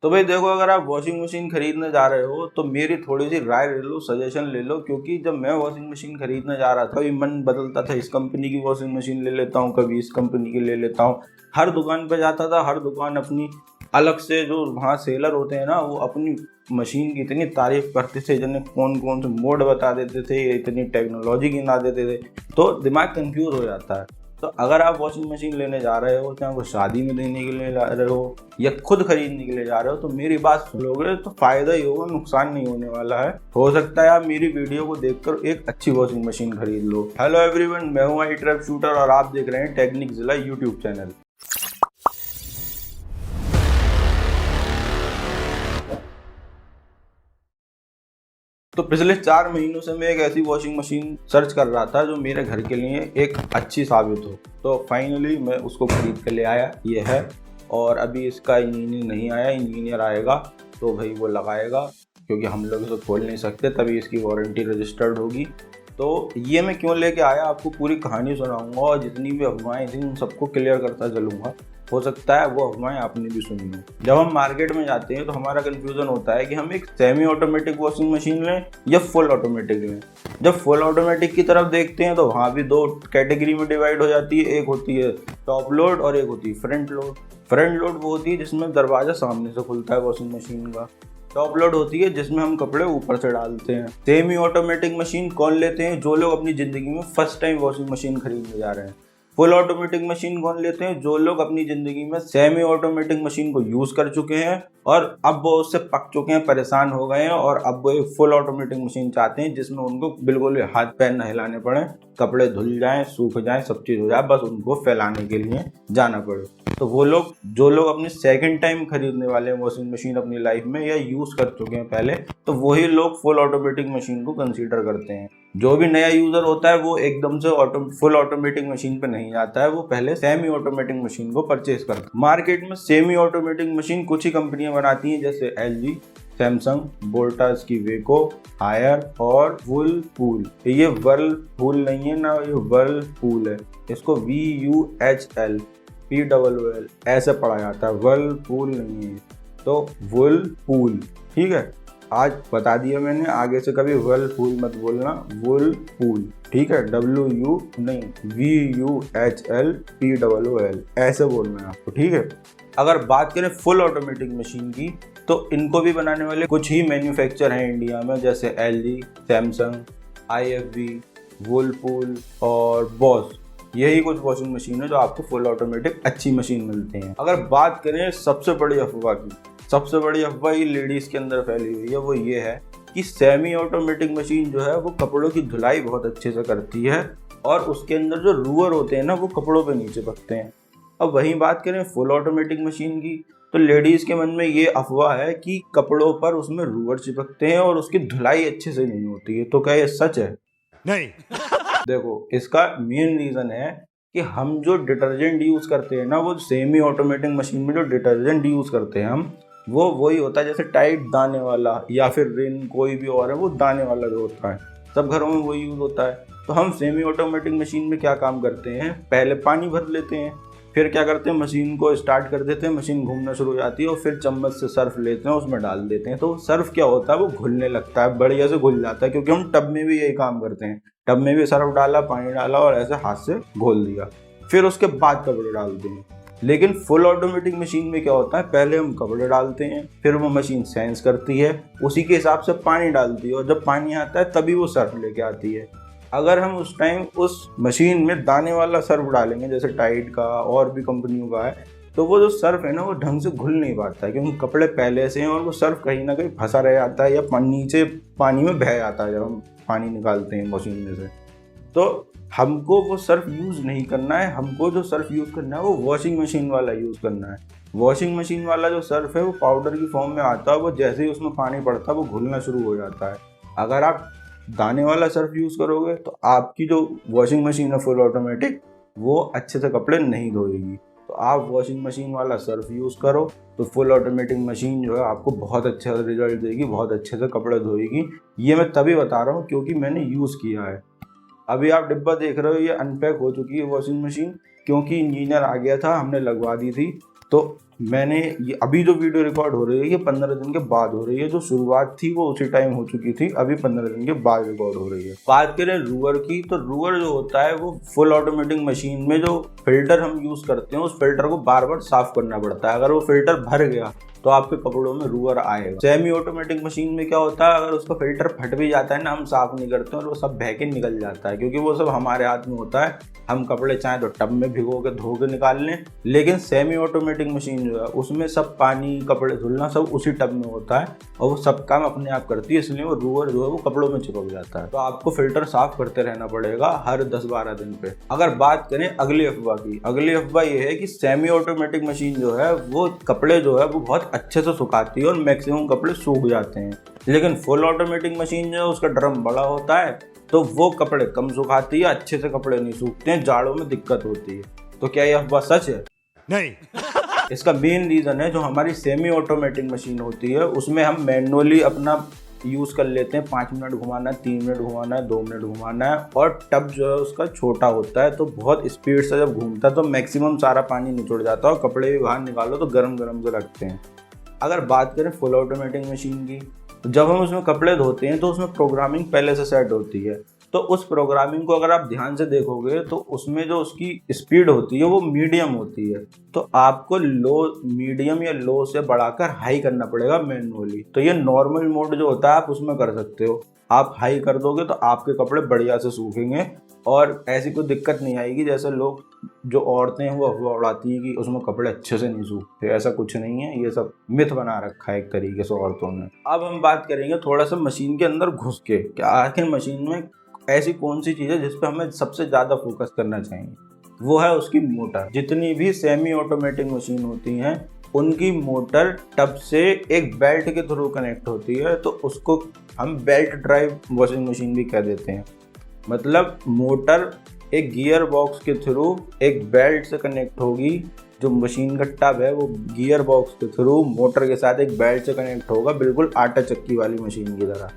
तो भाई देखो, अगर आप वॉशिंग मशीन खरीदने जा रहे हो तो मेरी थोड़ी सी राय ले लो, सजेशन ले लो। क्योंकि जब मैं वॉशिंग मशीन खरीदने जा रहा था, कभी मन बदलता था, इस कंपनी की वॉशिंग मशीन ले लेता हूँ, कभी इस कंपनी की ले लेता हूँ। हर दुकान पे जाता था, हर दुकान अपनी अलग से, जो वहाँ सेलर होते हैं ना, वो अपनी मशीन की इतनी तारीफ करते थे, जिन्हें कौन कौन से मोड बता देते थे, इतनी टेक्नोलॉजी गिना देते थे, तो दिमाग कंफ्यूज हो जाता है। तो अगर आप वॉशिंग मशीन लेने जा रहे हो, चाहे वो शादी में देने के लिए जा रहे हो या खुद खरीदने के लिए जा रहे हो, तो मेरी बात सुनोगे तो फायदा ही होगा, नुकसान नहीं होने वाला है। हो सकता है आप मेरी वीडियो को देखकर एक अच्छी वॉशिंग मशीन खरीद लो। हेलो एवरीवन, मैं हूं आई ट्रैप शूटर और आप देख रहे हैं टेक्निक जिला यूट्यूब चैनल। तो पिछले 4 महीनों से मैं एक ऐसी वॉशिंग मशीन सर्च कर रहा था जो मेरे घर के लिए एक अच्छी साबित हो। तो फाइनली मैं उसको खरीद के ले आया, ये है। और अभी इसका इंजीनियर नहीं आया, इंजीनियर आएगा तो भाई वो लगाएगा, क्योंकि हम लोग इसे खोल नहीं सकते, तभी इसकी वारंटी रजिस्टर्ड होगी। तो ये मैं क्यों लेके आया, आपको पूरी कहानी सुनाऊंगा और जितनी भी अफवाहें थी उन सबको क्लियर करता चलूंगा। हो सकता है वो अफवाहें आपने भी सुनी हो। जब हम मार्केट में जाते हैं तो हमारा कंफ्यूजन होता है कि हम एक सेमी ऑटोमेटिक वॉशिंग मशीन लें या फुल ऑटोमेटिक लें। जब फुल ऑटोमेटिक की तरफ देखते हैं तो वहाँ भी 2 कैटेगरी में डिवाइड हो जाती है। एक होती है टॉप लोड और एक होती है फ्रंट लोड। फ्रंट लोड वो होती है जिसमें दरवाजा सामने से खुलता है वॉशिंग मशीन का। टॉप लोड होती है जिसमें हम कपड़े ऊपर से डालते हैं। सेमी ऑटोमेटिक मशीन कौन लेते हैं? जो लोग अपनी ज़िंदगी में फर्स्ट टाइम वॉशिंग मशीन खरीदने जा रहे हैं। फुल ऑटोमेटिक मशीन कौन लेते हैं? जो लोग अपनी ज़िंदगी में सेमी ऑटोमेटिक मशीन को यूज़ कर चुके हैं और अब वो उससे पक चुके हैं, परेशान हो गए हैं, और अब वो एक फुल ऑटोमेटिक मशीन चाहते हैं जिसमें उनको बिल्कुल हाथ पैर न हिलाने पड़े, कपड़े धुल जाएं, सूख जाएं, सब चीज़ हो जाए, बस उनको फैलाने के लिए जाना पड़े। तो वो लोग, जो लोग अपनी सेकंड टाइम खरीदने वाले हैं वॉशिंग मशीन अपनी लाइफ में या यूज़ कर चुके हैं पहले, तो वही लोग फुल ऑटोमेटिक मशीन को कंसीडर करते हैं। जो भी नया यूज़र होता है वो एकदम से फुल ऑटोमेटिक मशीन पे नहीं जाता है, वो पहले सेमी ऑटोमेटिक मशीन को परचेज करता है। मार्केट में सेमी ऑटोमेटिक मशीन कुछ ही कंपनियां बनाती हैं, जैसे LG, सैमसंग, वोल्टास की वेको, हायर और व्हर्लपूल। ये व्हर्लपूल नहीं है ना, ये व्हर्लपूल है। इसको VUHLPOOL ऐसे पढ़ा जाता है, व्हर्लपूल नहीं है। तो व्हर्लपूल, ठीक है, आज बता दिया मैंने, आगे से कभी व्हर्लपूल मत बोलना, व्हर्लपूल, ठीक है। WU नहीं, VUHLPOOL ऐसे बोलना है आपको, ठीक है। अगर बात करें फुल ऑटोमेटिक मशीन की, तो इनको भी बनाने वाले कुछ ही मैन्युफैक्चर हैं इंडिया में, जैसे LG, सैमसंग, IFB, व्हर्लपूल और बॉस। यही कुछ वॉशिंग मशीन है जो आपको फुल ऑटोमेटिक अच्छी मशीन मिलती हैं। अगर बात करें सबसे बड़ी अफवाह की, सबसे बड़ी अफवाह ये लेडीज़ के अंदर फैली हुई है, वो ये है कि सेमी ऑटोमेटिक मशीन जो है वो कपड़ों की धुलाई बहुत अच्छे से करती है और उसके अंदर जो रूअर होते हैं ना, वो कपड़ों पे नीचे चिपकते हैं। अब वहीं बात करें फुल ऑटोमेटिक मशीन की, तो लेडीज़ के मन में ये अफवाह है कि कपड़ों पर उसमें रूअर चिपकते हैं और उसकी धुलाई अच्छे से नहीं होती है। तो क्या ये सच है? नहीं। देखो, इसका मेन रीज़न है कि हम जो डिटर्जेंट यूज़ करते हैं ना, वो सेमी ऑटोमेटिक मशीन में जो डिटर्जेंट यूज़ करते हैं हम, वो वही होता है, जैसे टाइड दाने वाला या फिर रिन, कोई भी और है, वो दाने वाला जो होता है, सब घरों में वही यूज़ होता है। तो हम सेमी ऑटोमेटिक मशीन में क्या काम करते हैं, पहले पानी भर लेते हैं, फिर क्या करते हैं, मशीन को स्टार्ट कर देते हैं, मशीन घूमना शुरू हो जाती है और फिर चम्मच से सर्फ लेते हैं, उसमें डाल देते हैं। तो सर्फ क्या होता है, वो घुलने लगता है, बढ़िया से घुल जाता है, क्योंकि हम टब में भी यही काम करते हैं। टब में भी सर्फ डाला, पानी डाला और ऐसे हाथ से घोल दिया, फिर उसके बाद कपड़े डालते हैं। लेकिन फुल ऑटोमेटिक मशीन में क्या होता है, पहले हम कपड़े डालते हैं, फिर वो मशीन सेंस करती है, उसी के हिसाब से पानी डालती है, और जब पानी आता है तभी वो सर्फ लेके आती है। अगर हम उस टाइम उस मशीन में दाने वाला सर्फ डालेंगे, जैसे टाइड का और भी कंपनियों का है, तो वो जो सर्फ है ना, वो ढंग से घुल नहीं पाता है, क्योंकि कपड़े पहले से हैं और वो सर्फ कहीं ना कहीं फंसा रह जाता है या नीचे पानी में बह जाता है जब हम पानी निकालते हैं मशीन में से। तो हमको वो सर्फ यूज़ नहीं करना है, हमको जो सर्फ यूज़ करना है वो वॉशिंग मशीन वाला यूज़ करना है। वॉशिंग मशीन वाला जो सर्फ है वो पाउडर की फॉर्म में आता है, वो जैसे ही उसमें पानी पड़ता है वो घुलना शुरू हो जाता है। अगर आप दाने वाला सर्फ यूज़ करोगे तो आपकी जो वॉशिंग मशीन है फुल ऑटोमेटिक, वो अच्छे से कपड़े नहीं धोएगी। तो आप वॉशिंग मशीन वाला सर्फ यूज़ करो, तो फुल ऑटोमेटिक मशीन जो है आपको बहुत अच्छा रिजल्ट देगी, बहुत अच्छे से कपड़े धोएगी। ये मैं तभी बता रहा हूँ क्योंकि मैंने यूज़ किया है। अभी आप डिब्बा देख रहे हो, ये अनपैक हो चुकी है वॉशिंग मशीन, क्योंकि इंजीनियर आ गया था, हमने लगवा दी थी। तो मैंने ये अभी जो वीडियो रिकॉर्ड हो रही है ये 15 दिन के बाद हो रही है, जो शुरुआत थी वो उसी टाइम हो चुकी थी, अभी 15 दिन के बाद रिकॉर्ड हो रही है। बात करें रूअर की, तो रूअर जो होता है वो फुल ऑटोमेटिक मशीन में जो फिल्टर हम यूज करते हैं उस फिल्टर को बार बार साफ करना पड़ता है। अगर वो फिल्टर भर गया तो आपके कपड़ों में रूअर आएगा। सेमी ऑटोमेटिक मशीन में क्या होता है, अगर उसका फिल्टर फट भी जाता है ना, हम साफ नहीं करते और वो सब बह के निकल जाता है, क्योंकि वो सब हमारे हाथ में होता है। हम कपड़े चाहे तो टब में भिगो के धो के निकाल लें, लेकिन सेमी ऑटोमेटिक मशीन जो है उसमें सब पानी कपड़े धुलना सब उसी टब में होता है और वो सब काम अपने आप करती है, इसलिए वो रूअर जो है वो कपड़ों में चिपक जाता है। तो आपको फिल्टर साफ करते रहना पड़ेगा हर 10-12 दिन पे। अगर बात करें अगली अफवाह की, अगली अफवाह ये है कि सेमी ऑटोमेटिक मशीन जो है वो कपड़े जो है वो बहुत अच्छे से सुखाती है और मैक्सिमम कपड़े सूख जाते हैं, लेकिन फुल ऑटोमेटिक मशीन जो है उसका ड्रम बड़ा होता है तो वो कपड़े कम सुखाती है, अच्छे से कपड़े नहीं सूखते हैं, जाड़ों में दिक्कत होती है। तो क्या यह अफवाह सच है? नहीं। इसका मेन रीजन है जो हमारी सेमी ऑटोमेटिक मशीन होती है उसमें हम मैनुअली अपना यूज कर लेते हैं। 5 मिनट घुमाना है, 3 मिनट घुमाना है, 2 मिनट घुमाना है, और टब जो है उसका छोटा होता है तो बहुत स्पीड से जब घूमता है तो मैक्सिमम सारा पानी निचोड़ जाता है और कपड़े भी बाहर निकालो तो गरम गरम से रखते हैं। अगर बात करें फुल ऑटोमेटिक मशीन की, तो जब हम उसमें कपड़े धोते हैं तो उसमें प्रोग्रामिंग पहले से सेट होती है, तो उस प्रोग्रामिंग को अगर आप ध्यान से देखोगे तो उसमें जो उसकी स्पीड होती है वो मीडियम होती है, तो आपको लो मीडियम या लो से बढ़ाकर हाई करना पड़ेगा मैनुअली। तो ये नॉर्मल मोड जो होता है आप उसमें कर सकते हो, आप हाई कर दोगे तो आपके कपड़े बढ़िया से सूखेंगे और ऐसी कोई दिक्कत नहीं आएगी जैसे लोग जो औरतें हैं वो अफवाह उड़ाती है कि उसमें कपड़े अच्छे से नहीं सूखते। ऐसा कुछ नहीं है, ये सब मिथ बना रखा है एक तरीके से औरतों ने। अब हम बात करेंगे थोड़ा सा मशीन के अंदर घुस के, कि आखिर मशीन में ऐसी कौन सी चीज़ है जिस पे हमें सबसे ज़्यादा फोकस करना चाहिए, वो है उसकी मोटर। जितनी भी सेमी ऑटोमेटिक मशीन होती हैं उनकी मोटर टब से एक बेल्ट के थ्रू कनेक्ट होती है, तो उसको हम बेल्ट ड्राइव वॉशिंग मशीन भी कह देते हैं। मतलब मोटर एक गियर बॉक्स के थ्रू एक बेल्ट से कनेक्ट होगी, जो मशीन का टब है वो गियर बॉक्स के थ्रू मोटर के साथ एक बेल्ट से कनेक्ट होगा, बिल्कुल आटा चक्की वाली मशीन की तरह,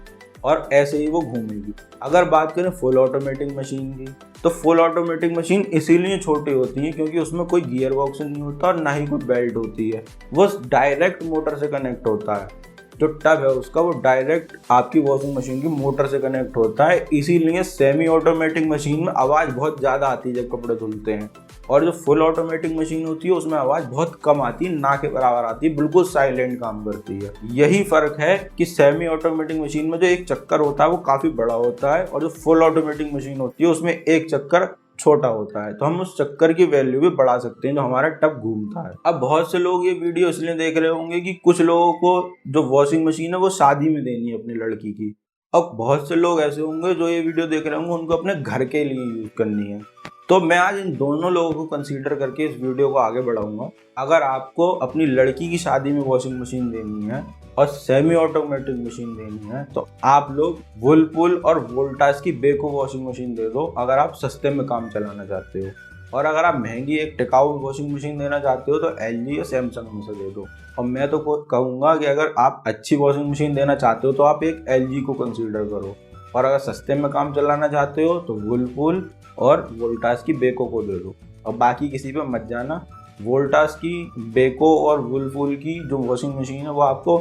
और ऐसे ही वो घूमेगी। अगर बात करें फुल ऑटोमेटिक मशीन की, तो फुल ऑटोमेटिक मशीन इसीलिए छोटी होती है क्योंकि उसमें कोई गियर बॉक्स नहीं होता और ना ही कोई बेल्ट होती है, वो डायरेक्ट मोटर से कनेक्ट होता है। जो टब है उसका वो डायरेक्ट आपकी वॉशिंग मशीन की मोटर से कनेक्ट होता है, इसीलिए सेमी ऑटोमेटिक मशीन में आवाज़ बहुत ज़्यादा आती है जब कपड़े धुलते हैं, और जो फुल ऑटोमेटिक मशीन होती है उसमें आवाज़ बहुत कम आती है, ना के बराबर आती है, बिल्कुल साइलेंट काम करती है। यही फ़र्क है कि सेमी ऑटोमेटिक मशीन में जो एक चक्कर होता है वो काफ़ी बड़ा होता है और जो फुल ऑटोमेटिक मशीन होती है उसमें एक चक्कर छोटा होता है, तो हम उस चक्कर की वैल्यू भी बढ़ा सकते हैं जो हमारा टब घूमता है। अब बहुत से लोग ये वीडियो इसलिए देख रहे होंगे कि कुछ लोगों को जो वॉशिंग मशीन है वो शादी में देनी है अपनी लड़की की, अब बहुत से लोग ऐसे होंगे जो ये वीडियो देख रहे होंगे उनको अपने घर के लिए यूज करनी है। तो मैं आज इन दोनों लोगों को कंसीडर करके इस वीडियो को आगे बढ़ाऊंगा। अगर आपको अपनी लड़की की शादी में वॉशिंग मशीन देनी है और सेमी ऑटोमेटिक मशीन देनी है तो आप लोग व्हर्लपूल और वोल्टास की बेको वॉशिंग मशीन दे दो, अगर आप सस्ते में काम चलाना चाहते हो। और अगर आप महंगी एक टिकाऊ वॉशिंग मशीन देना चाहते हो तो LG या सैमसंग में से दे दो। और मैं तो कहूँगा कि अगर आप अच्छी वॉशिंग मशीन देना चाहते हो तो आप एक LG को कंसीडर करो, और अगर सस्ते में काम चलाना चाहते हो तो व्हर्लपूल और वोल्टास की बेको को दे दो, और बाकी किसी पे मत जाना। वोल्टास की, बेको और व्हर्लपूल की जो वॉशिंग मशीन है वो आपको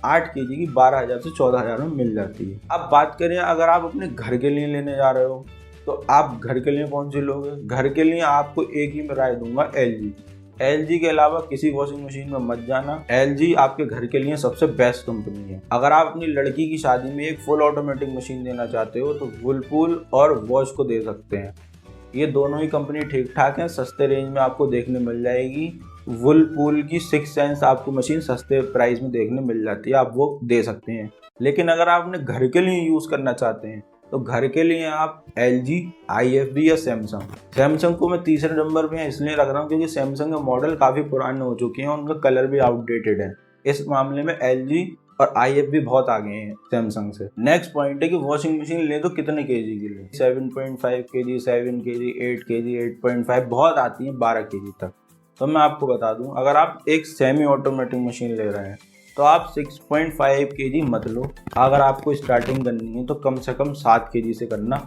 8 kg की 12,000 से 14,000 में मिल जाती है। अब बात करें अगर आप अपने घर के लिए लेने जा रहे हो तो आप घर के लिए कौन सी लोगे? घर के लिए आपको एक ही मैं राय दूंगा, LG के अलावा किसी वॉशिंग मशीन में मत जाना। LG आपके घर के लिए सबसे बेस्ट कंपनी है। अगर आप अपनी लड़की की शादी में एक फुल ऑटोमेटिक मशीन देना चाहते हो तो व्हर्लपूल और वॉश को दे सकते हैं। ये दोनों ही कंपनी ठीक ठाक हैं, सस्ते रेंज में आपको देखने मिल जाएगी। व्हर्लपूल की 6 सेंस आपको मशीन सस्ते प्राइस में देखने मिल जाती है, आप वो दे सकते हैं। लेकिन अगर आप अपने घर के लिए यूज़ करना चाहते हैं तो घर के लिए आप LG, IFB या सैमसंग को मैं तीसरे नंबर पे इसलिए रख रहा हूँ क्योंकि सैमसंग के मॉडल काफ़ी पुराने हो चुके हैं, उनका कलर भी आउटडेटेड है। इस मामले में LG और IFB बहुत आगे हैं सैमसंग से। नेक्स्ट पॉइंट है कि वॉशिंग मशीन ले तो कितने kg के लिए? 7.5 kg, 7 kg, 8 kg, 8.5, बहुत आती हैं 12 kg तक। तो मैं आपको बता दूं, अगर आप एक सेमी ऑटोमेटिक मशीन ले रहे हैं तो आप 6.5 kg मत लो। अगर आपको स्टार्टिंग करनी है तो कम से कम 7 kg से करना।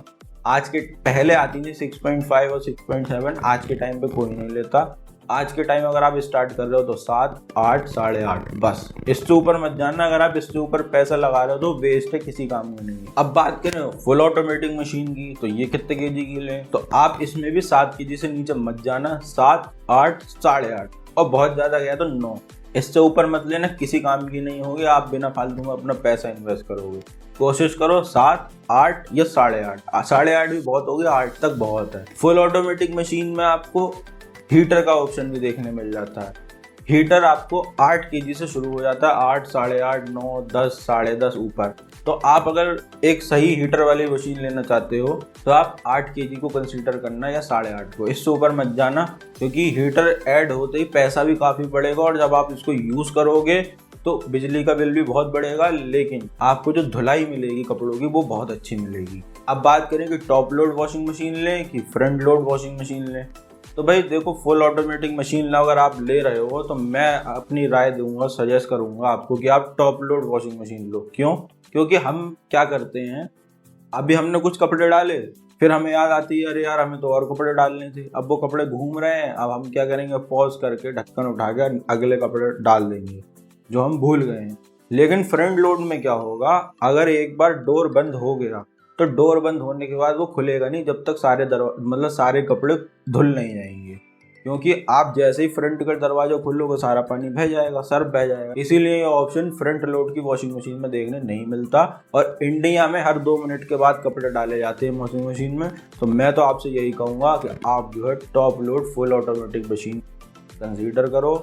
आज के पहले आती थी 6.5 और 6.7, आज के टाइम पे कोई नहीं लेता। आज के टाइम अगर आप स्टार्ट कर रहे हो तो 7, 8, 8.5 बस, इससे ऊपर मत जाना। अगर आप इससे ऊपर पैसा लगा रहे हो तो वेस्ट है, किसी काम में नहीं है। अब बात करें फुल ऑटोमेटिक मशीन की, तो ये कितने केजी की लें, तो आप इसमें भी 7 केजी से नीचे मत जाना। 7, 8, 8.5 और बहुत ज्यादा गया तो 9, इससे ऊपर मत लेना, किसी काम की नहीं होगी। आप बिना फालतू में अपना पैसा इन्वेस्ट करोगे। कोशिश करो 7, 8 या 8.5। 8.5 भी बहुत हो गया, 8 तक बहुत है। फुल ऑटोमेटिक मशीन में आपको हीटर का ऑप्शन भी देखने मिल जाता है। हीटर आपको 8 केजी से शुरू हो जाता है, 8, 8.5, 9, 10, 10.5 ऊपर। तो आप अगर एक सही हीटर वाली मशीन लेना चाहते हो तो आप 8 केजी को कंसीडर करना या 8.5 को, इससे ऊपर मत जाना, क्योंकि हीटर ऐड होते ही पैसा भी काफ़ी बढ़ेगा और जब आप इसको यूज़ करोगे तो बिजली का बिल भी बहुत बढ़ेगा, लेकिन आपको जो धुलाई मिलेगी कपड़ों की वो बहुत अच्छी मिलेगी। अब बात करें कि टॉप लोड वॉशिंग मशीन लें कि फ्रंट लोड वॉशिंग मशीन लें, तो भाई देखो, फुल ऑटोमेटिक मशीन अगर आप ले रहे हो तो मैं अपनी राय दूंगा, सजेस्ट करूंगा आपको कि आप टॉप लोड वॉशिंग मशीन लो। क्यों? क्योंकि हम क्या करते हैं, अभी हमने कुछ कपड़े डाले, फिर हमें याद आती है अरे यार हमें तो और कपड़े डालने थे, अब वो कपड़े घूम रहे हैं, अब हम क्या करेंगे, पॉज करके ढक्कन उठा के अगले कपड़े डाल देंगे जो हम भूल गए हैं। लेकिन फ्रंट लोड में क्या होगा, अगर एक बार डोर बंद हो गया तो डोर बंद होने के बाद वो खुलेगा नहीं जब तक सारे कपड़े धुल नहीं जाएंगे, क्योंकि आप जैसे ही फ्रंट का दरवाजा खोलोगे सारा पानी बह जाएगा, सर्फ बह जाएगा। इसीलिए ये ऑप्शन फ्रंट लोड की वॉशिंग मशीन में देखने नहीं मिलता और इंडिया में हर 2 मिनट के बाद कपड़े डाले जाते हैं वॉशिंग मशीन में। तो मैं तो आपसे यही कहूँगा कि आप जो है top load full automatic machine consider करो।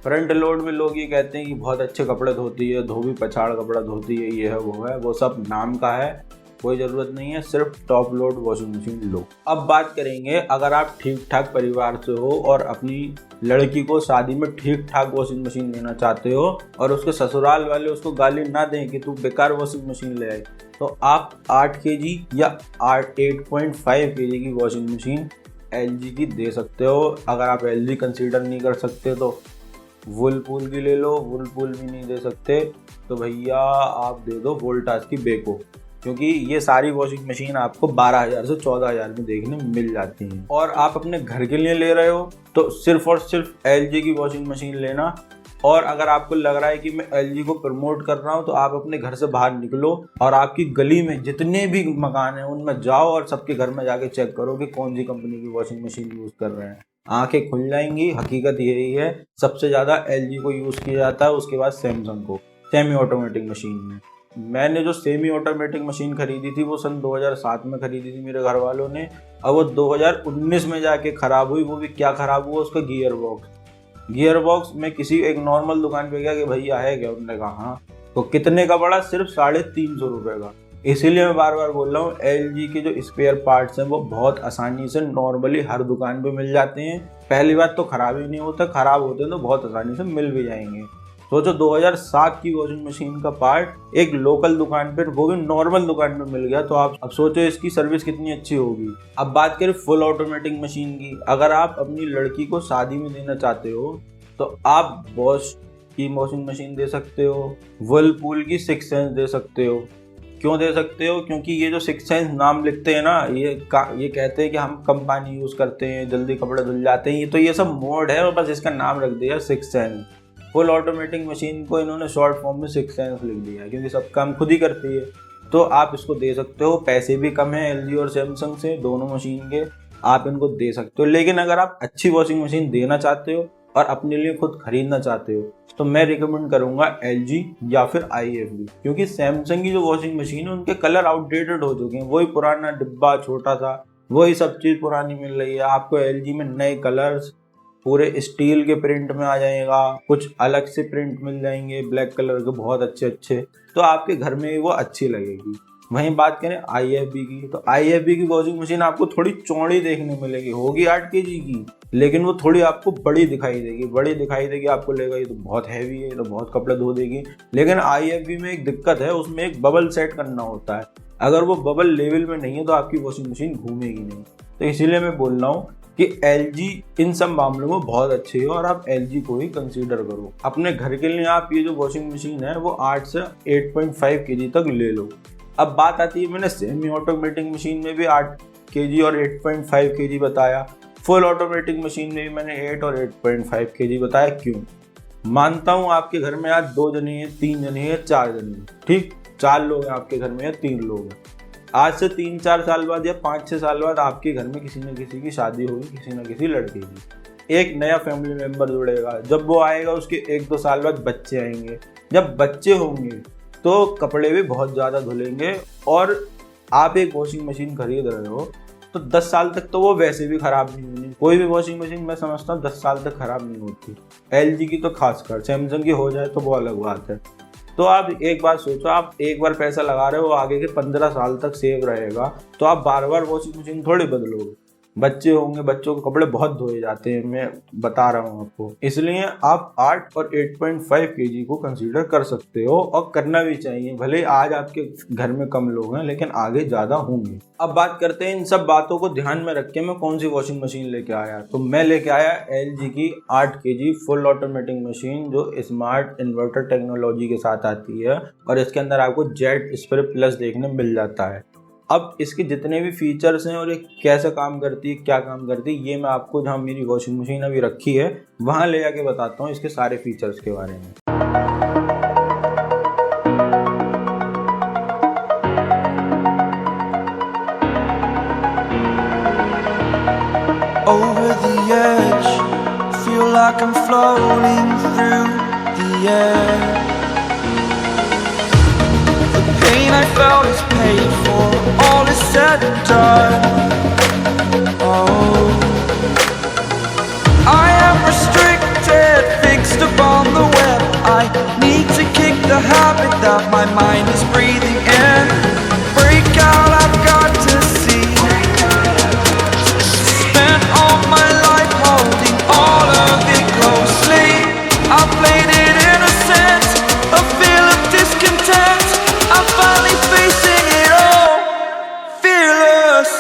फ्रंट लोड में लोग ये कहते हैं कि बहुत अच्छे कपड़े धोती है, धोबी पछाड़ कपड़ा धोती है, ये है वो है, वो सब नाम का है, कोई ज़रूरत नहीं है, सिर्फ टॉप लोड वॉशिंग मशीन लो। अब बात करेंगे, अगर आप ठीक ठाक परिवार से हो और अपनी लड़की को शादी में ठीक ठाक वॉशिंग मशीन देना चाहते हो और उसके ससुराल वाले उसको गाली ना दें कि तू बेकार वॉशिंग मशीन ले आए, तो आप 8 केजी या 8.5 केजी की वॉशिंग मशीन LG की दे सकते हो। अगर आप LG कंसीडर नहीं कर सकते तो वुलपूल की ले लो, वुलपूल भी नहीं दे सकते तो भैया आप दे दो वोल्टास की बेको, क्योंकि ये सारी वॉशिंग मशीन आपको 12,000 से 14,000 में देखने मिल जाती हैं। और आप अपने घर के लिए ले रहे हो तो सिर्फ और सिर्फ LG की वॉशिंग मशीन लेना। और अगर आपको लग रहा है कि मैं LG को प्रमोट कर रहा हूँ तो आप अपने घर से बाहर निकलो और आपकी गली में जितने भी मकान हैं उनमें जाओ और सबके घर में जाके चेक करो कि कौन सी कंपनी की वॉशिंग मशीन यूज़ कर रहे हैं। आंखें खुल जाएंगी, हकीकत यही है। सबसे ज़्यादा LG को यूज़ किया जाता है, उसके बाद सैमसंग को सेमी ऑटोमेटिक मशीन में। मैंने जो सेमी ऑटोमेटिक मशीन खरीदी थी वो सन 2007 में खरीदी थी मेरे घर वालों ने, और वो 2019 में जाके ख़राब हुई। वो भी क्या ख़राब हुआ, उसका गियर बॉक्स में किसी एक नॉर्मल दुकान पे गया कि भैया है क्या, उन्होंने कहा हाँ, तो कितने का पड़ा, सिर्फ 350 रुपये का। इसीलिए मैं बार बार बोल रहा हूँ, LG के जो स्पेयर पार्ट्स हैं वो बहुत आसानी से नॉर्मली हर दुकान पे मिल जाते हैं। पहली बात तो ख़राब ही नहीं होता, ख़राब होते हैं तो बहुत आसानी से मिल भी जाएंगे। सोचो 2007 की वॉशिंग मशीन का पार्ट एक लोकल दुकान पर, वो भी नॉर्मल दुकान में मिल गया, तो आप अब सोचो इसकी सर्विस कितनी अच्छी होगी। अब बात करें फुल ऑटोमेटिक मशीन की, अगर आप अपनी लड़की को शादी में देना चाहते हो तो आप बॉश की वॉशिंग मशीन दे सकते हो, वर्लपूल की 6 सेंस दे सकते हो। क्यों दे सकते हो? क्योंकि ये जो 6 सेंस नाम लिखते हैं ना, ये कहते हैं कि हम कम पानी यूज़ करते हैं, जल्दी कपड़े धुल जाते हैं, तो ये सब मोड है और बस इसका नाम रख दिया 6 सेंस। फुल ऑटोमेटिक मशीन को इन्होंने शॉर्ट फॉर्म में 6 सेंस लिख दिया है, क्योंकि सब काम खुद ही करती है। तो आप इसको दे सकते हो, पैसे भी कम है LG और सैमसंग से, दोनों मशीन के, आप इनको दे सकते हो। लेकिन अगर आप अच्छी वॉशिंग मशीन देना चाहते हो और अपने लिए खुद खरीदना चाहते हो तो मैं रिकमेंड करूंगा LG या फिर IFB, क्योंकि सैमसंग की जो वॉशिंग मशीन है उनके कलर आउटडेटेड हो चुके हैं, वही पुराना डिब्बा छोटा सा, वही सब चीज़ पुरानी मिल रही है। आपको LG में नए कलर्स पूरे स्टील के प्रिंट में आ जाएगा, कुछ अलग से प्रिंट मिल जाएंगे ब्लैक कलर के बहुत अच्छे, तो आपके घर में वो अच्छी लगेगी। वहीं बात करें IFB की, तो IFB की वॉशिंग मशीन आपको थोड़ी चौड़ी देखने मिलेगी, होगी 8 केजी की, लेकिन वो थोड़ी आपको बड़ी दिखाई देगी, आपको लगेगा ये तो बहुत हैवी है, ये तो बहुत कपड़े धो देगी। लेकिन IFB में एक दिक्कत है, उसमें एक बबल सेट करना होता है, अगर वो बबल लेवल में नहीं है तो आपकी वॉशिंग मशीन घूमेगी नहीं। तो इसीलिए मैं बोल रहा हूँ कि LG इन सब मामलों में बहुत अच्छी है और आप LG को ही कंसीडर करो। अपने घर के लिए आप ये जो वॉशिंग मशीन है वो 8 से 8.5 केजी तक ले लो। अब बात आती है, मैंने सेमी ऑटोमेटिक मशीन में भी 8 केजी और 8.5 केजी बताया, फुल ऑटोमेटिक मशीन में भी मैंने 8 और 8.5 kg बताया। क्यों? मानता हूँ आपके घर में आज 2 जने हैं, 3 जने हैं, 4 जने हैं, ठीक, 4 लोग हैं आपके घर में या 3 लोग हैं। आज से 3-4 साल बाद या 5-6 साल बाद आपके घर में किसी न किसी की शादी होगी, किसी न किसी लड़के की, एक नया फैमिली मेंबर जुड़ेगा। जब वो आएगा उसके 1-2 साल बाद बच्चे आएंगे। जब बच्चे होंगे तो कपड़े भी बहुत ज़्यादा धुलेंगे। और आप एक वॉशिंग मशीन खरीद रहे हो तो 10 साल तक तो वो वैसे भी ख़राब नहीं होनी। कोई भी वॉशिंग मशीन मैं समझता हूँ 10 साल तक ख़राब नहीं होती। LG की तो खासकर, सैमसंग की हो जाए तो वो अलग बात है। तो आप एक बात सोचो, आप एक बार पैसा लगा रहे हो, आगे के 15 साल तक सेव रहेगा, तो आप बार बार वॉशिंग मशीन थोड़ी बदलोगे। बच्चे होंगे, बच्चों के कपड़े बहुत धोए जाते हैं, मैं बता रहा हूँ आपको। इसलिए आप 8 और 8.5 kg को कंसीडर कर सकते हो और करना भी चाहिए। भले आज आपके घर में कम लोग हैं लेकिन आगे ज़्यादा होंगे। अब बात करते हैं इन सब बातों को ध्यान में रख के मैं कौन सी वॉशिंग मशीन लेके आया। तो मैं लेके आया LG की 8 kg फुल ऑटोमेटिक मशीन, जो स्मार्ट इन्वर्टर टेक्नोलॉजी के साथ आती है और इसके अंदर आपको जेट स्प्रे प्लस देखने मिल जाता है। अब इसके जितने भी फीचर्स हैं और ये कैसे काम करती है, क्या काम करती है, ये मैं आपको जहाँ मेरी वॉशिंग मशीन अभी रखी है वहाँ ले जाके बताता हूँ इसके सारे फीचर्स के बारे में। Over the edge, feel like I'm floating through the air. The pain I felt is paid for, all is said and done. Oh, I am restricted, fixed upon the web. I need to kick the habit that my mind is breathing in. Break out, I've got to see. Spent all my life holding all of it closely. I played it innocent, a feel of discontent. I'm finally facing it all, fearless.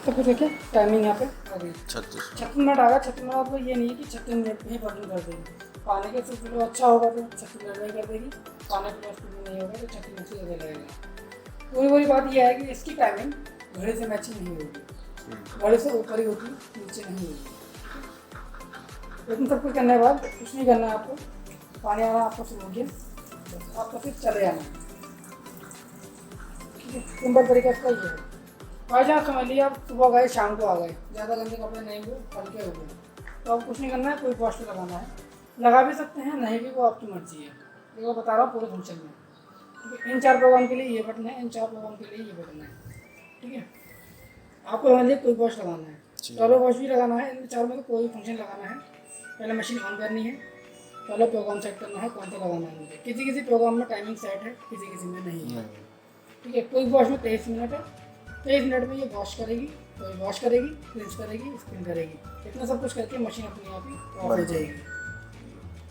तो कुछ देखिए timing यहाँ पे आ गई 36 minute आ गया। 36 minute आपको ये नहीं है कि 36 मिनट में ही बटन कर देगी। पानी के सिर्फ जो अच्छा होगा तो 36 मिनट में कर देगी, पानी के पास नहीं होगा तो 36 मिनट से ज़्यादा लगेगा। पूरी बात यह है कि इसकी टाइमिंग घड़ी से मैचिंग नहीं होगी, घड़ी से ऊपर ही होगी, नीचे नहीं होगी। लेकिन सब कुछ करने के बाद कुछ नहीं करना है आपको, पानी आना आपको शुरू हो गया, आपको सिर्फ चले जाना है। ठीक है, सिंपल तरीका इसका ये है। भाई साहब समझ लीजिए आप सुबह गए शाम को आ गए, ज़्यादा गंदे कपड़े नहीं हुए, हल्के हो गए, तो आप कुछ नहीं करना है, कोई वॉश लगाना है, लगा भी सकते हैं, नहीं भी, वो आपकी मर्जी है। ये मैं बता रहा हूँ पूरे फंक्शन में। ठीक है, इन 4 प्रोग्राम के लिए ये बटन है, इन 4 प्रोग्राम के लिए ये बटन है। ठीक है, आपको मान लीजिए कोई वॉश लगाना है, चारों वॉश भी लगाना है, इन 4 में तो कोई फंक्शन लगाना है। पहले मशीन ऑन करनी है, पहले प्रोग्राम सेट करना है, कौन सा लगाना है मुझे। किसी प्रोग्राम में टाइमिंग सेट है, किसी में नहीं है। ठीक है, कोई वॉश में 23 मिनट है, 23 मिनट में ये वॉश करेगी, तो वॉश करेगी, रिंस करेगी, स्पिन करेगी, इतना सब कुछ करके मशीन अपने आप ही ऑफ हो जाएगी।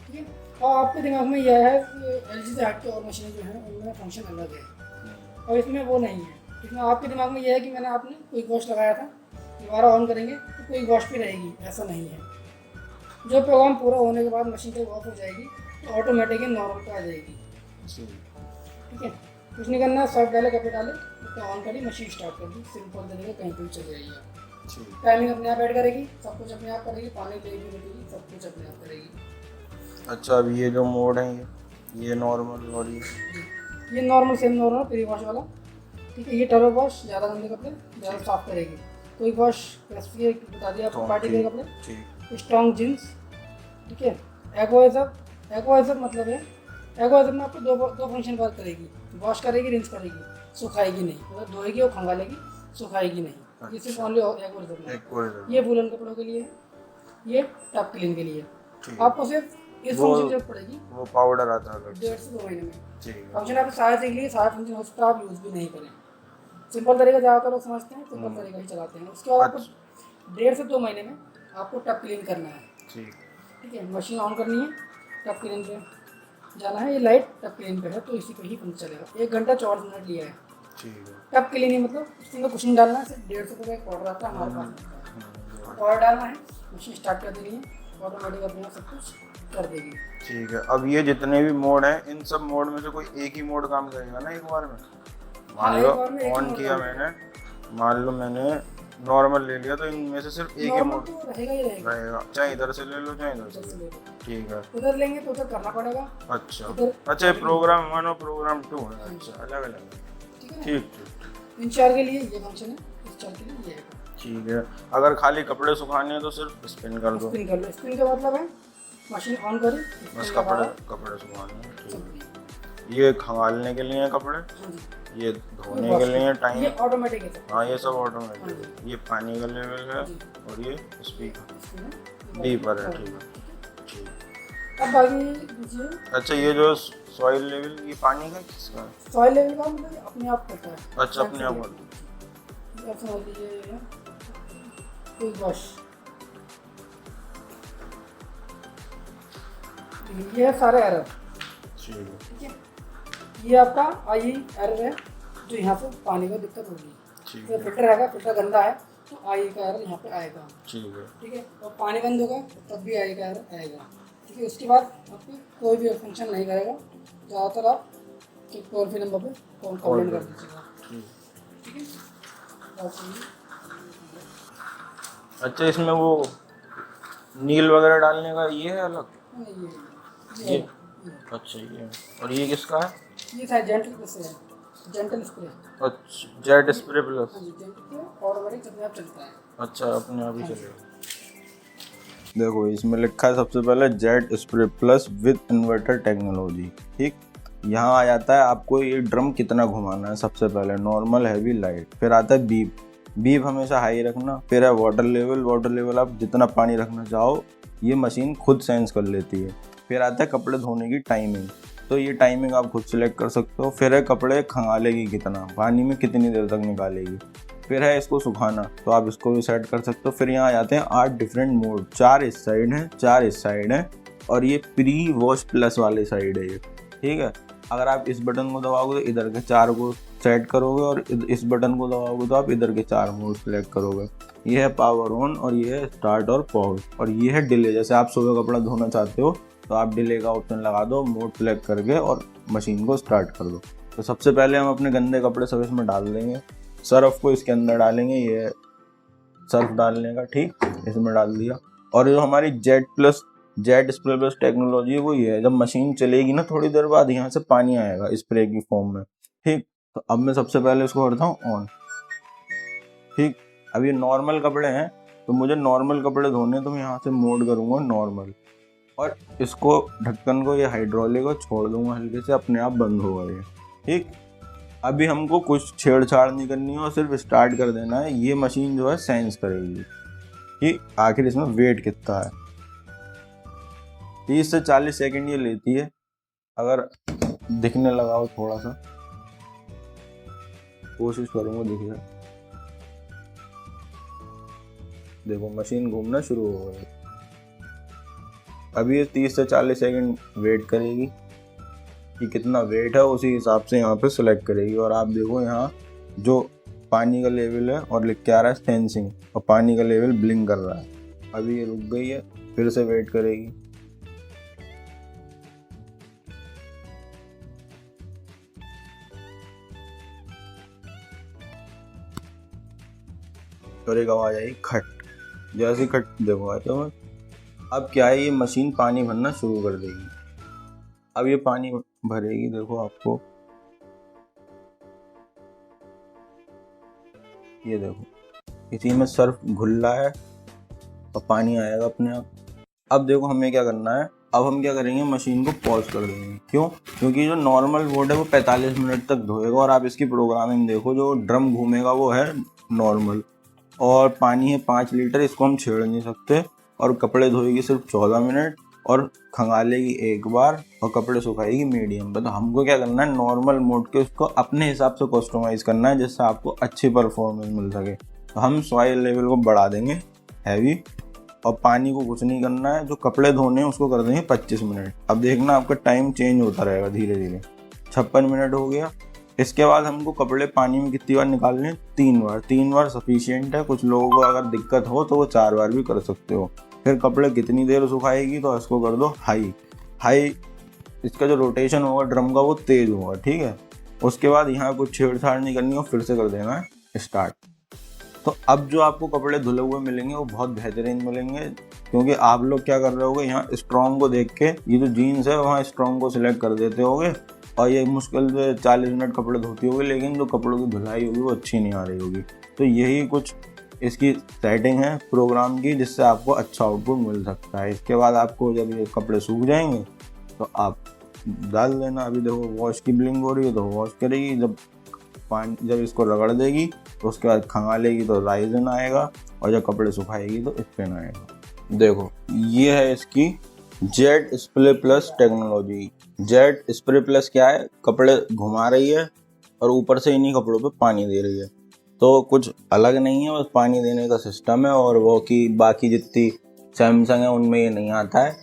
ठीक है, और आपके दिमाग में यह है कि LG से हट के और मशीनें जो हैं उनमें फंक्शन अलग है और इसमें वो नहीं है। इसमें आपके दिमाग में यह है कि मैंने आपने कोई वॉश लगाया था, दोबारा ऑन करेंगे तो कोई वॉश भी रहेगी, ऐसा नहीं है। जो प्रोग्राम पूरा होने के बाद मशीन जब ऑफ हो जाएगी तो ऑटोमेटिकली नॉर्मल पे आ जाएगी। ठीक है, कुछ नहीं करना, सर्फ डाले, कपड़े डाले, तो ऑन करी, मशीन स्टार्ट कर दी, सिंपल तरीके कहीं पर चल जाएगी। टाइमिंग अपने आप ऐड करेगी, सब कुछ अपने आप करेगी, पानी लेगी, लेगी, सब कुछ अपने आप करेगी। अच्छा, अब ये जो मोड है ये नॉर्मल और ये normal, same normal pre wash वाला। ठीक है, ये टर्बो वॉश, ज़्यादा गंदे कपड़े ज़्यादा साफ करेगी। कोई वॉश बता दिया आपको, पार्टी के कपड़े, स्ट्रॉन्ग जीन्स। ठीक है, एक्वाइजर मतलब है, एक्वाइजर में आपको दो फंक्शन बात करेगी, वॉश करेगी, रिंस करेगी, सुखाएगी नहीं, मतलब धोएगी और खंगालेगी, सुखाएगी नहीं। ये सिर्फ ओनली एक्वाइजर में। ये वूलन कपड़ों के लिए, ये टॉप क्लीन के लिए। आपको सिर्फ इस वो- फंक्शन जब पड़ेगी वो पाउडर आता है अलग से। 1.5 से 2 महीने में। ठीक है। फंक्शन आप सारे सीख लिए, सारे फंक्शन हो सकता है आप यूज़ भी नहीं करें। सिंपल तरीका ज़्यादातर लोग समझते हैं, सिंपल तरीका ही चलाते हैं। उसके बाद आपको 1.5 से 2 महीने में आपको टप क्लीन करना है। ठीक। ठीक है, मशीन ऑन करनी है, टप क्लीन पे जाना है। ये लाइट टप क्लीन पे है तो इसी पे ही पंप चलेगा। 1 घंटा 24 मिनट लिया है। ठीक है। टप क्लीन ही मतलब उसमें कुछ नहीं डालना है, सिर्फ 150 रुपये का पाउडर आता है हमारे पास। पाउडर डालना है, मशीन स्टार्ट कर देनी है, ऑटोमेटिक अपने आप सब कुछ कर देगी। ठीक है। अब ये जितने भी मोड हैं इन सब मोड में से कोई एक ही मोड काम करेगा ना एक बार में? मान हाँ, लो एक बार में एक ही ऑन मोड किया काम मैंने, मान लो मैंने नॉर्मल ले लिया तो इनमें से सिर्फ एक ही नॉर्मल मोड तो रहेगा ही रहेगा। रहेगा, चाहे इधर से ले लो चाहे इधर से इधर से ले ले लो। लो। ठीक है। उधर लेंगे तो उधर करना पड़ेगा। अच्छा उधर अच्छा, प्रोग्राम 1 और प्रोग्राम 2 है। अच्छा, अलग अलग है। ठीक है ना? ठीक ठीक। इन चार के लिए ये फंक्शन है, इस चार के लिए ये है। ठीक है। अगर खाली कपड़े सुखाने हैं तो सिर्फ स्पिन कर दो। स्पिन कर लो। स्पिन का मतलब है मशीन ऑन करी, बस स्पिन कपड़े लगाओ, कपड़े सुखाने हैं। ठीक चल है। रही है। ये खंगालने के लिए हैं कपड़े, हाँ जी। ये धोने के लिए टाइम। ये ऑटोमेटिक है सब। हाँ, ये सब ऑटोमेटिक हाँ है। ये पानी का लेवल है जी। और ये स्पीकर इसमें ये बीपर है। बाकी- ठीक है। ठीक। अब बाकी दीजिए। अच्छा, ये जो सॉइल लेवल, ये पानी का किसका है? सॉइल लेवल का मतलब अपने आप करता है। अच्छा, अपने आप कर दो। अब समझ लीजिए कोई वॉश, ये है सारे एरर। ठीक है। ठीक है, ये आपका आई एरर है जो यहाँ से पानी का दिक्कत होगी। ठीक तो है। फिल्टर रहेगा, फिल्टर गंदा है तो आई का एरर यहाँ पे आएगा। ठीक है। ठीक है, और पानी बंद होगा तब भी आई का एरर आएगा। ठीक है, उसके बाद आपको कोई भी फंक्शन नहीं करेगा। ज़्यादातर आप टोल फ्री नंबर पे कंप्लेंट कर दीजिएगा। ठीक। ठीक है, और अच्छा, इसमें वो नील वगैरह डालने का ये है अलग? ये अच्छा, ये और ये किसका है? ये था जेंटल स्प्रे, जेंटल स्प्रे। अच्छा, जेट स्प्रे प्लस। हाँ जी, जेंटल स्प्रे ऑटोमेटिक अपने आप चलता है। अच्छा, अपने आप ही चलेगा। देखो, इसमें लिखा है सबसे पहले jet spray plus with inverter technology. ठीक, यहाँ आ जाता है आपको ये ड्रम कितना घुमाना है। सबसे पहले नॉर्मल, हैवी, लाइट, फिर आता है बीप। बीप हमेशा हाई रखना। फिर है वाटर लेवल। वाटर लेवल आप जितना पानी रखना चाहो ये मशीन खुद सेंस कर लेती है। फिर आता है कपड़े धोने की टाइमिंग, तो ये टाइमिंग आप खुद सेलेक्ट कर सकते हो। फिर है कपड़े खंगालेगी कितना, पानी में कितनी देर तक निकालेगी। फिर है इसको सुखाना, तो आप इसको भी सेट कर सकते हो। फिर यहाँ आ जाते हैं 8 डिफरेंट मोड, 4 इस साइड हैं, 4 इस साइड हैं, और ये प्री वॉश प्लस वाले साइड है ये। ठीक है, अगर आप इस बटन को दबाओगे तो इधर के 4 को सेट करोगे, और इस बटन को दबाओगे तो आप इधर के 4 मोड सेलेक्ट करोगे। ये है पावर ऑन, और ये है स्टार्ट और पॉज, और ये है डिले। जैसे आप सुबह कपड़ा धोना चाहते हो तो आप डिले का ऑप्शन लगा दो, मोड सेलेक्ट करके, और मशीन को स्टार्ट कर दो। तो सबसे पहले हम अपने गंदे कपड़े सब इसमें डाल देंगे। सर्फ को इसके अंदर डालेंगे, ये सर्फ डालने का। ठीक, इसमें डाल दिया। और जो हमारी जेट स्प्रे प्लस टेक्नोलॉजी है वो ये है, जब मशीन चलेगी ना थोड़ी देर बाद यहाँ से पानी आएगा स्प्रे की फॉर्म में। ठीक, तो अब मैं सबसे पहले इसको करता हूँ ऑन। ठीक, अब ये नॉर्मल कपड़े हैं तो मुझे नॉर्मल कपड़े धोने, तो मैं यहाँ से मोड करूँगा नॉर्मल, और इसको ढक्कन को, ये हाइड्रोलिक को छोड़ दूंगा हल्के से, अपने आप बंद होगा ये। ठीक, अभी हमको कुछ छेड़छाड़ नहीं करनी है और सिर्फ स्टार्ट कर देना है। ये मशीन जो है सेंस करेगी कि आखिर इसमें वेट कितना है। 30 से 40 सेकंड ये लेती है। अगर दिखने लगाओ थोड़ा सा, कोशिश करूँगा दिख जाए। देखो, मशीन घूमना शुरू हो गई। अभी ये 30 से 40 सेकंड वेट करेगी कि कितना वेट है, उसी हिसाब से यहाँ पे सिलेक्ट करेगी। और आप देखो यहाँ जो पानी का लेवल है और लिख के आ रहा है सेंसिंग, और पानी का लेवल ब्लिंक कर रहा है। अभी ये रुक गई है, फिर से वेट करेगी। और एक आवाज आई खट, जैसे खट देखो आया तो अब क्या है, ये मशीन पानी भरना शुरू कर देगी। अब ये पानी भरेगी, देखो आपको ये देखो इसी में सर्फ घुल रहा है और पानी आएगा अपने आप। अब देखो हमें क्या करना है, अब हम क्या करेंगे, मशीन को पॉज कर देंगे। क्यों? क्योंकि जो नॉर्मल मोड है वो 45 मिनट तक धोएगा, और आप इसकी प्रोग्रामिंग देखो, जो ड्रम घूमेगा वो है नॉर्मल, और पानी है 5 लीटर, इसको हम छेड़ नहीं सकते। और कपड़े धोएगी सिर्फ 14 मिनट, और खंगालेगी एक बार और कपड़े सुखाएगी मीडियम पे। तो हमको क्या करना है, नॉर्मल मोड के उसको अपने हिसाब से कस्टमाइज़ करना है जिससे आपको अच्छी परफॉर्मेंस मिल सके। तो हम सॉइल लेवल को बढ़ा देंगे हैवी, और पानी को कुछ नहीं करना है, जो कपड़े धोने हैं उसको कर देंगे 25 मिनट। अब देखना आपका टाइम चेंज होता रहेगा धीरे धीरे। 56 मिनट हो गया। इसके बाद हमको कपड़े पानी में कितनी बार निकालने हैं, 3 बार। 3 बार सफिशिएंट है। कुछ लोगों को अगर दिक्कत हो तो वो 4 बार भी कर सकते हो। फिर कपड़े कितनी देर सुखाएगी, तो इसको कर दो हाई। इसका जो रोटेशन होगा ड्रम का वो तेज होगा, ठीक है। उसके बाद यहाँ कुछ छेड़छाड़ नहीं करनी हो, फिर से कर देना है स्टार्ट। तो अब जो आपको कपड़े धुले हुए मिलेंगे वो बहुत बेहतरीन मिलेंगे, क्योंकि आप लोग क्या कर रहे होगे, यहाँ स्ट्रॉन्ग को देख के ये जो जीन्स है वहाँ स्ट्रॉन्ग को सिलेक्ट कर देते होगे, और ये मुश्किल से 40 मिनट कपड़े धोती होगी, लेकिन जो कपड़ों की धुलाई होगी वो अच्छी नहीं आ रही होगी। तो यही कुछ इसकी सेटिंग है प्रोग्राम की, जिससे आपको अच्छा आउटपुट मिल सकता है। इसके बाद आपको जब ये कपड़े सूख जाएंगे तो आप डाल देना। अभी देखो वॉश की ब्लिंग हो रही है तो वॉश करेगी, जब इसको रगड़ देगी तो उसके बाद खंगालेगी तो राइजन आएगा, और जब कपड़े सुखाएगी तो स्पिन आएगा। देखो ये है इसकी jet spray plus technology. Jet spray plus क्या है, कपड़े घुमा रही है और ऊपर से इन्हीं कपड़ों पे पानी दे रही है। तो कुछ अलग नहीं है, बस पानी देने का सिस्टम है, और वो कि बाकी जितनी सैमसंग है उनमें ये नहीं आता है।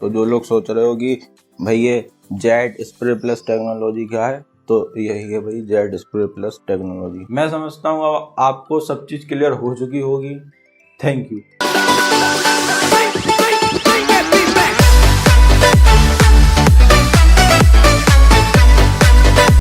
तो जो लोग सोच रहे हो कि भाई ये जेट स्प्रे प्लस टेक्नोलॉजी क्या है, तो यही है भाई जेट स्प्रे प्लस टेक्नोलॉजी। मैं समझता हूँ अब आपको सब चीज़ क्लियर हो चुकी होगी। Thank you.